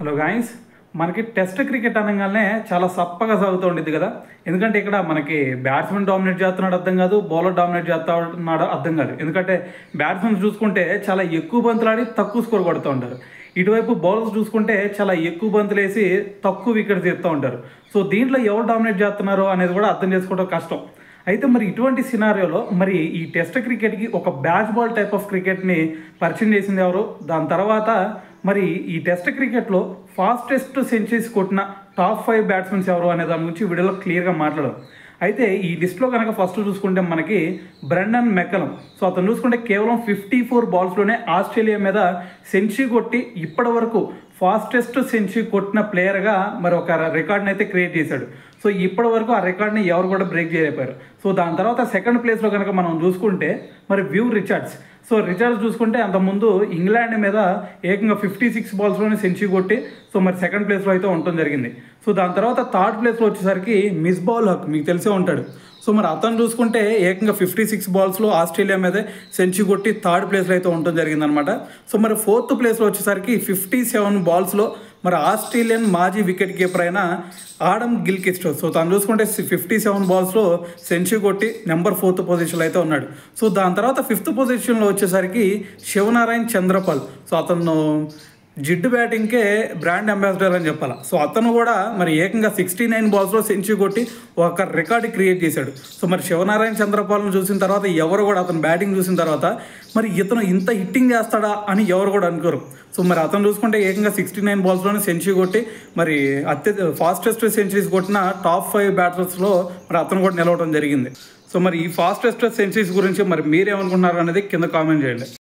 Hello guys, మనకి test cricket అనగానే చాలా సప్పగా సాగుతూ ఉండేది కదా. ఎందుకంటే ఇక్కడ మనకి బ్యాట్స్మెన్ డామినేట్ చేస్తున్నాడు అర్థం కాదు, బౌలర్ డామినేట్ చేస్తున్నాడు అర్థం కాదు. ఎందుకంటే బ్యాట్స్మెన్ చూసుకుంటే చాలా ఎక్కువ బంతులు ఆడి తక్కువ స్కోర్ కొడుతూ ఉంటారు. ఇటువైపు బౌలర్స్ చూసుకుంటే చాలా ఎక్కువ బంతులు వేసి తక్కువ వికెట్ తీస్తూ ఉంటారు. సో దీంట్లో ఎవరు డామినేట్ చేస్తున్నారు అనేది కూడా అర్థం చేసుకోవడం కష్టం. అయితే మరి ఇటువంటి సినారియోలో మరి ఈ టెస్ట్ క్రికెట్కి ఒక బ్యాచ్ బాల్ టైప్ ఆఫ్ క్రికెట్ని పరిచయం చేసింది ఎవరు, దాని తర్వాత మరి ఈ టెస్ట్ క్రికెట్లో ఫాస్టెస్ట్ సెంచరీస్ కొట్టిన టాప్ 5 బ్యాట్స్మెన్స్ ఎవరు అనే దాని గురించి వీడియోలో క్లియర్గా మాట్లాడదాం. అయితే ఈ లిస్ట్లో కనుక ఫస్ట్ చూసుకుంటే మనకి బ్రెండన్ మెక్కలం. సో అతను చూసుకుంటే కేవలం 54 బాల్స్లోనే ఆస్ట్రేలియా మీద సెంచరీ కొట్టి ఇప్పటి వరకు ఫాస్టెస్ట్ సెంచరీ కొట్టిన ప్లేయర్గా మరి ఒక రికార్డ్ని అయితే క్రియేట్ చేశాడు. సో ఇప్పటి వరకు ఆ రికార్డ్ని ఎవరు కూడా బ్రేక్ చేయలేపారు. సో దాని తర్వాత సెకండ్ ప్లేస్లో కనుక మనం చూసుకుంటే మరి వ్యూ రిచర్డ్స్. సో రిచర్డ్స్ చూసుకుంటే అంతకుముందు ఇంగ్లాండ్ మీద ఏకంగా 56 బాల్స్లోనే సెంచరీ కొట్టి సో మరి సెకండ్ ప్లేస్లో అయితే ఉండటం జరిగింది. సో దాని తర్వాత థర్డ్ ప్లేస్లో వచ్చేసరికి మిస్బాల్ హక్, మీకు తెలిసే ఉంటాడు. సో మరి అతను చూసుకుంటే ఏకంగా 56 బాల్స్లో ఆస్ట్రేలియా మీద సెంచరీ కొట్టి థర్డ్ ప్లేస్లో అయితే ఉండటం జరిగిందనమాట. సో మరి ఫోర్త్ ప్లేస్లో వచ్చేసరికి 57 బాల్స్లో మరి ఆస్ట్రేలియన్ మాజీ వికెట్ కీపర్ అయిన ఆడమ్ గిల్క్రిస్ట్. సో తను చూసుకుంటే 57 బాల్స్లో సెంచరీ కొట్టి నెంబర్ 4th పొజిషన్లో అయితే ఉన్నాడు. సో దాని తర్వాత 5th పొజిషన్లో వచ్చేసరికి శివనారాయణ్ చంద్రపాల్. సో అతను జిడ్డు బ్యాటింగ్కే బ్రాండ్ అంబాసిడర్ అని చెప్పాలి. సో అతను కూడా మరి ఏకంగా 69 బాల్స్లో సెంచరీ కొట్టి ఒక రికార్డు క్రియేట్ చేశాడు. సో మరి శివనారాయణ చంద్రపాల్ను చూసిన తర్వాత ఎవరు కూడా అతను బ్యాటింగ్ చూసిన తర్వాత మరి ఇతను ఇంత హిట్టింగ్ చేస్తాడా అని ఎవరు కూడా అనుకోరు. సో మరి అతను చూసుకుంటే ఏకంగా 69 బాల్స్లోనే సెంచరీ కొట్టి మరి ఫాస్టెస్ట్ సెంచరీస్ కొట్టిన టాప్ 5 బ్యాటర్స్లో మరి అతను కూడా నిలవడం జరిగింది. సో మరి ఈ ఫాస్టెస్ట్ సెంచరీస్ గురించి మరి మీరేమనుకుంటున్నారు అనేది కింద కామెంట్ చేయండి.